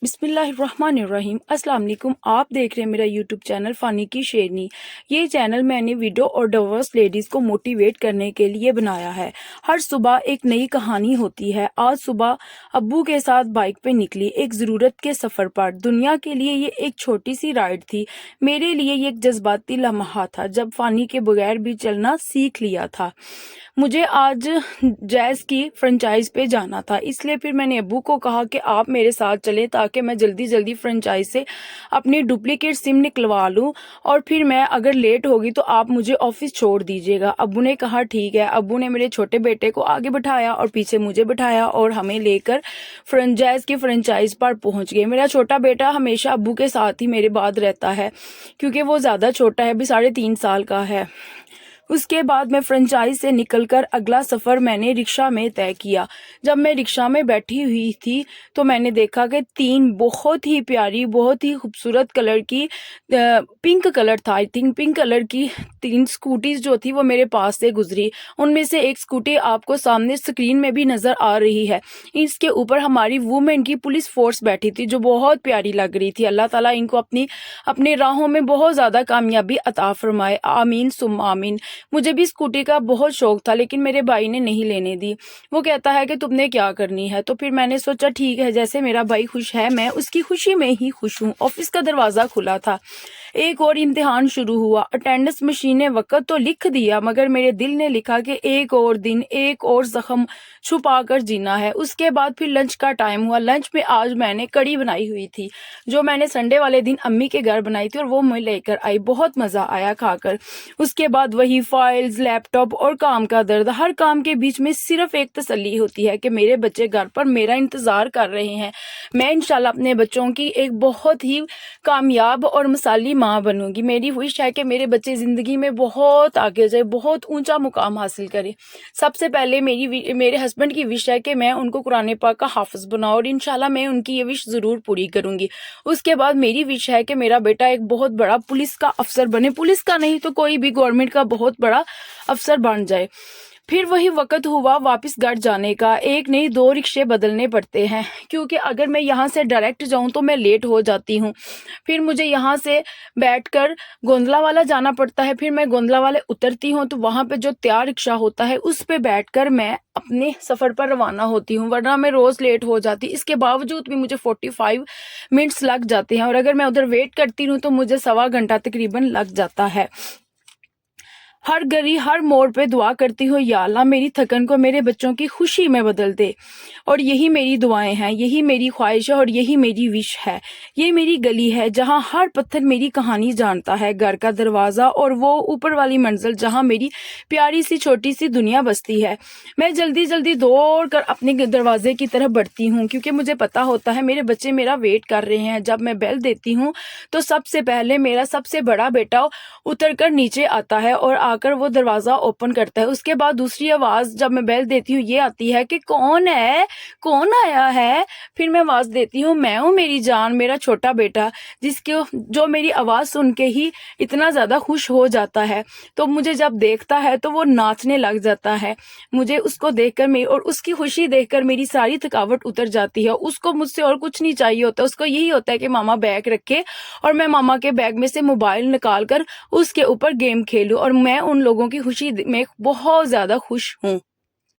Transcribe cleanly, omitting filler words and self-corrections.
بسم اللہ الرحمن الرحیم۔ السلام علیکم، آپ دیکھ رہے ہیں میرا یوٹیوب چینل فانی کی شیرنی۔ یہ چینل میں نے ویڈیو اور ڈائیورس لیڈیز کو موٹیویٹ کرنے کے لیے بنایا ہے۔ ہر صبح ایک نئی کہانی ہوتی ہے۔ آج صبح ابو کے ساتھ بائک پہ نکلی ایک ضرورت کے سفر پر۔ دنیا کے لیے یہ ایک چھوٹی سی رائڈ تھی، میرے لیے یہ ایک جذباتی لمحہ تھا جب فانی کے بغیر بھی چلنا سیکھ لیا تھا۔ مجھے آج جیز کی فرنچائز پہ جانا تھا، اس لیے پھر میں نے ابو کو کہا کہ آپ میرے ساتھ چلیں تاکہ میں جلدی فرنچائز سے اپنی ڈپلیکیٹ سم نکلوا لوں، اور پھر میں اگر لیٹ ہوگی تو آپ مجھے آفس چھوڑ دیجیے گا۔ ابو نے کہا ٹھیک ہے۔ ابو نے میرے چھوٹے بیٹے کو آگے بٹھایا اور پیچھے مجھے بٹھایا اور ہمیں لے کر جیز کی فرنچائز پر پہنچ گئے۔ میرا چھوٹا بیٹا ہمیشہ ابو کے ساتھ ہی میرے بعد رہتا ہے کیونکہ وہ زیادہ چھوٹا ہے، ابھی 3.5 سال کا ہے۔ اس کے بعد میں فرنچائز سے نکل کر اگلا سفر میں نے رکشہ میں طے کیا۔ جب میں رکشہ میں بیٹھی ہوئی تھی تو میں نے دیکھا کہ 3 بہت ہی پیاری، بہت ہی خوبصورت کلر کی، پنک کلر تھا، آئی تھنک پنک کلر کی 3 اسکوٹیز جو تھی وہ میرے پاس سے گزری۔ ان میں سے ایک اسکوٹی آپ کو سامنے اسکرین میں بھی نظر آ رہی ہے۔ اس کے اوپر ہماری وومن کی پولیس فورس بیٹھی تھی جو بہت پیاری لگ رہی تھی۔ اللہ تعالیٰ ان کو اپنے راہوں میں بہت زیادہ کامیابی عطا فرمائے، آمین ثم آمین۔ مجھے بھی اسکوٹی کا بہت شوق تھا لیکن میرے بھائی نے نہیں لینے دی۔ وہ کہتا ہے کہ تم نے کیا کرنی ہے، تو پھر میں نے سوچا ٹھیک ہے، جیسے میرا بھائی خوش ہے میں اس کی خوشی میں ہی خوش ہوں۔ آفس کا دروازہ کھلا تھا، ایک اور امتحان شروع ہوا۔ اٹینڈنس مشین نے وقت تو لکھ دیا مگر میرے دل نے لکھا کہ ایک اور دن، ایک اور زخم چھپا کر جینا ہے۔ اس کے بعد پھر لنچ کا ٹائم ہوا۔ لنچ میں آج میں نے کڑی بنائی ہوئی تھی جو میں نے سنڈے والے دن امی کے گھر بنائی تھی اور وہ میں لے کر آئی، بہت مزہ آیا کھا کر۔ اس کے بعد وہی فائلز، لیپ ٹاپ اور کام کا درد۔ ہر کام کے بیچ میں صرف ایک تسلی ہوتی ہے کہ میرے بچے گھر پر میرا انتظار کر رہے ہیں۔ میں انشاءاللہ اپنے بچوں کی ایک بہت ہی کامیاب اور مثالی ماں بنوں گی۔ میری وش ہے کہ میرے بچے زندگی میں بہت آگے جائے، بہت اونچا مقام حاصل کرے۔ سب سے پہلے میرے ہسبینڈ کی وش ہے کہ میں ان کو قرآن پاک کا حافظ بناؤں اور انشاءاللہ میں ان کی یہ وش ضرور پوری کروں گی۔ اس کے بعد میری وش ہے کہ میرا بیٹا ایک بہت بڑا پولیس کا افسر بنے، پولیس کا نہیں تو کوئی بھی گورنمنٹ کا بہت بڑا افسر بن جائے۔ پھر وہی وقت ہوا واپس گھر جانے کا۔ ایک نہیں 2 رکشے بدلنے پڑتے ہیں کیونکہ اگر میں یہاں سے ڈائریکٹ جاؤں تو میں لیٹ ہو جاتی ہوں۔ پھر مجھے یہاں سے بیٹھ کر گوندلا والا جانا پڑتا ہے، پھر میں گوندلا والے اترتی ہوں تو وہاں پہ جو تیار رکشہ ہوتا ہے اس پہ بیٹھ کر میں اپنے سفر پر روانہ ہوتی ہوں، ورنہ میں روز لیٹ ہو جاتی۔ اس کے باوجود بھی مجھے 45 منٹس لگ جاتے ہیں اور اگر میں ادھر ویٹ کرتی ہوں تو مجھے 1.25 گھنٹہ تقریباً لگ جاتا ہے۔ ہر گھڑی ہر موڑ پہ دعا کرتی ہوں یا اللہ میری تھکن کو میرے بچوں کی خوشی میں بدل دے، اور یہی میری دعائیں ہیں، یہی میری خواہش ہے اور یہی میری وش ہے۔ یہ میری گلی ہے جہاں ہر پتھر میری کہانی جانتا ہے، گھر کا دروازہ اور وہ اوپر والی منزل جہاں میری پیاری سی چھوٹی سی دنیا بستی ہے۔ میں جلدی دوڑ کر اپنے دروازے کی طرف بڑھتی ہوں کیونکہ مجھے پتا ہوتا ہے میرے بچے میرا ویٹ کر رہے ہیں۔ جب میں بیل دیتی ہوں تو سب سے پہلے میرا سب سے بڑا بیٹا اتر کر نیچے آتا ہے اور آ کر وہ دروازہ اوپن کرتا ہے۔ اس کے بعد دوسری آواز جب میں بیل دیتی ہوں یہ آتی ہے کہ کون ہے، کون آیا ہے؟ پھر میں آواز دیتی ہوں میں ہوں میری جان، میرا چھوٹا بیٹا، جو میری آواز سن کے ہی اتنا زیادہ خوش ہو جاتا ہے، تو مجھے جب دیکھتا ہے تو وہ ناچنے لگ جاتا ہے۔ مجھے اس کو دیکھ کر اور اس کی خوشی دیکھ کر میری ساری تھکاوٹ اتر جاتی ہے۔ اس کو مجھ سے اور کچھ نہیں چاہیے ہوتا، اس کو یہی ہوتا ہے کہ ماما بیگ رکھے اور میں ماما کے بیگ میں سے موبائل نکال کر اس کے اوپر گیم کھیلوں، اور میں ان لوگوں کی خوشی میں بہت زیادہ خوش ہوں۔